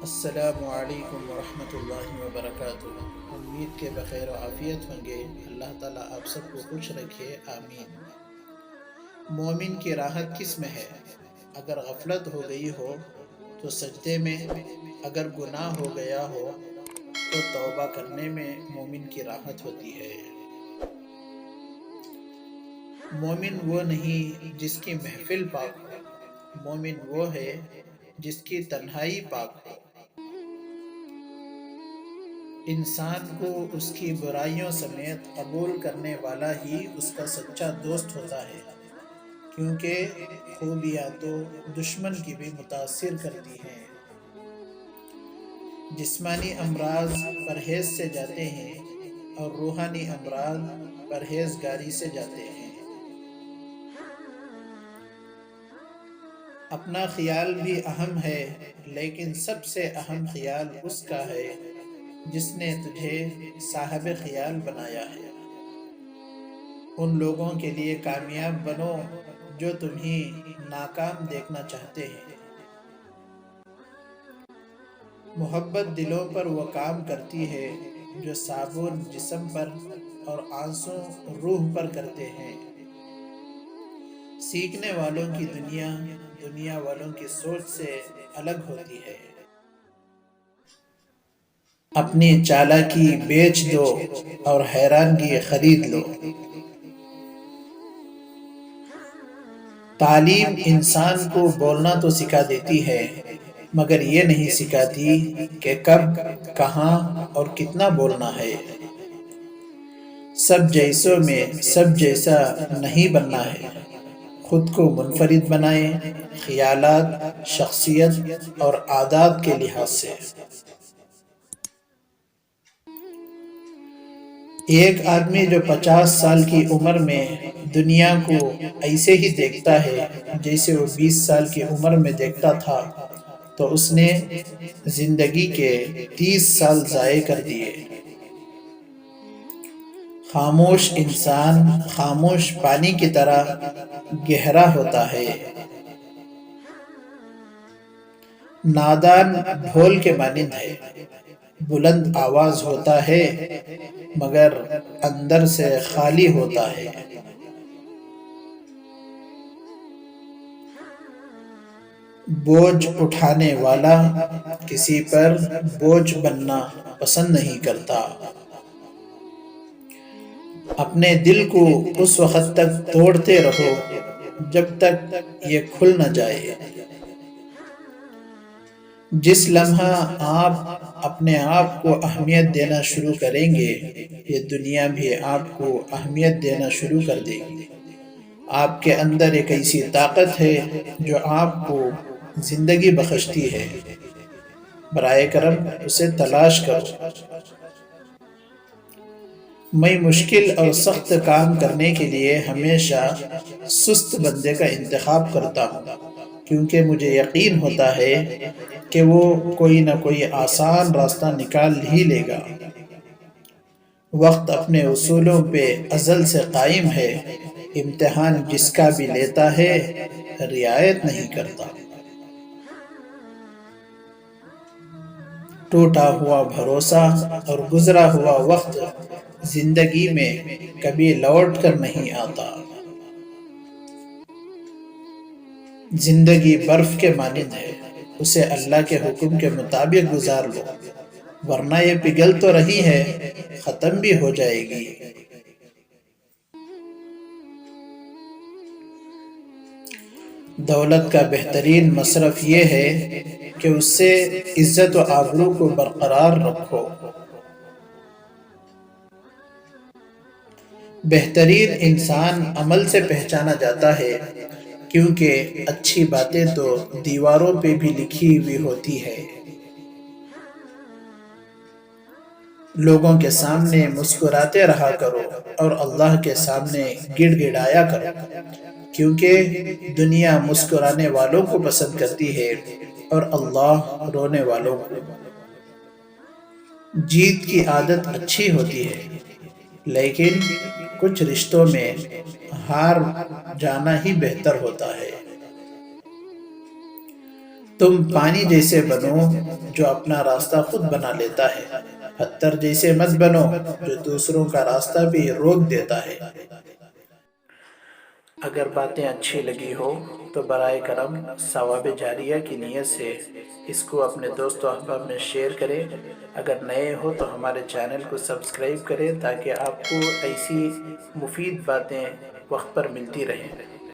السلام علیکم ورحمۃ اللہ وبرکاتہ۔ امید کے بخیر و عافیت ہوں گے۔ اللہ تعالیٰ آپ سب کو خوش رکھے، آمین۔ مومن کی راحت کس میں ہے؟ اگر غفلت ہو گئی ہو تو سجدے میں، اگر گناہ ہو گیا ہو تو توبہ کرنے میں مومن کی راحت ہوتی ہے۔ مومن وہ نہیں جس کی محفل پاک ہو، مومن وہ ہے جس کی تنہائی پاک ہو۔ انسان کو اس کی برائیوں سمیت قبول کرنے والا ہی اس کا سچا دوست ہوتا ہے، کیونکہ خوبیاں تو دشمن کی بھی متاثر کرتی ہیں۔ جسمانی امراض پرہیز سے جاتے ہیں اور روحانی امراض پرہیزگاری سے جاتے ہیں۔ اپنا خیال بھی اہم ہے، لیکن سب سے اہم خیال اس کا ہے جس نے تجھے صاحب خیال بنایا ہے۔ ان لوگوں کے لیے کامیاب بنو جو تمہیں ناکام دیکھنا چاہتے ہیں۔ محبت دلوں پر وہ کام کرتی ہے جو صابن جسم پر اور آنسو روح پر کرتے ہیں۔ سیکھنے والوں کی دنیا دنیا والوں کی سوچ سے الگ ہوتی ہے۔ اپنی چالاکی بیچ دو اور حیرانگی خرید لو۔ تعلیم انسان کو بولنا تو سکھا دیتی ہے، مگر یہ نہیں سکھاتی کہ کب، کہاں اور کتنا بولنا ہے۔ سب جیسوں میں سب جیسا نہیں بننا ہے۔ خود کو منفرد بنائیں، خیالات، شخصیت اور عادات کے لحاظ سے۔ ایک آدمی جو 50 سال کی عمر میں دنیا کو ایسے ہی دیکھتا ہے جیسے وہ 20 سال کی عمر میں دیکھتا تھا، تو اس نے زندگی کے 30 سال ضائع کر دیے۔ خاموش انسان خاموش پانی کی طرح گہرا ہوتا ہے۔ نادان ڈھول کے مانند ہے، بلند آواز ہوتا ہے مگر اندر سے خالی ہوتا ہے۔ بوجھ اٹھانے والا کسی پر بوجھ بننا پسند نہیں کرتا۔ اپنے دل کو اس وقت تک توڑتے رہو جب تک یہ کھل نہ جائے۔ جس لمحہ آپ اپنے آپ کو اہمیت دینا شروع کریں گے، یہ دنیا بھی آپ کو اہمیت دینا شروع کر دے گی۔ آپ کے اندر ایک ایسی طاقت ہے جو آپ کو زندگی بخشتی ہے، برائے کرم اسے تلاش کرو۔ میں مشکل اور سخت کام کرنے کے لیے ہمیشہ سست بندے کا انتخاب کرتا ہوں، کیونکہ مجھے یقین ہوتا ہے کہ وہ کوئی نہ کوئی آسان راستہ نکال ہی لے گا۔ وقت اپنے اصولوں پہ ازل سے قائم ہے، امتحان جس کا بھی لیتا ہے رعایت نہیں کرتا۔ ٹوٹا ہوا بھروسہ اور گزرا ہوا وقت زندگی میں کبھی لوٹ کر نہیں آتا۔ زندگی برف کے مانند ہے، اسے اللہ کے حکم کے مطابق گزار لو، ورنہ یہ پگھل تو رہی ہے، ختم بھی ہو جائے گی۔ دولت کا بہترین مصرف یہ ہے کہ اس سے عزت و آبرو کو برقرار رکھو۔ بہترین انسان عمل سے پہچانا جاتا ہے، کیونکہ اچھی باتیں تو دیواروں پہ بھی لکھی ہوئی ہوتی ہے۔ لوگوں کے سامنے مسکراتے رہا کرو اور اللہ کے سامنے گڑ گڑایا کرو، کیونکہ دنیا مسکرانے والوں کو پسند کرتی ہے اور اللہ رونے والوں کو۔ جیت کی عادت اچھی ہوتی ہے، لیکن کچھ رشتوں میں ہار جانا ہی بہتر ہوتا ہے۔ تم پانی جیسے بنو جو اپنا راستہ خود بنا لیتا ہے، پتھر جیسے مت بنو جو دوسروں کا راستہ بھی روک دیتا ہے۔ اگر باتیں اچھی لگی ہو تو برائے کرم ثواب جاریہ کی نیت سے اس کو اپنے دوست و احباب میں شیئر کریں۔ اگر نئے ہو تو ہمارے چینل کو سبسکرائب کریں تاکہ آپ کو ایسی مفید باتیں وقت پر ملتی رہیں۔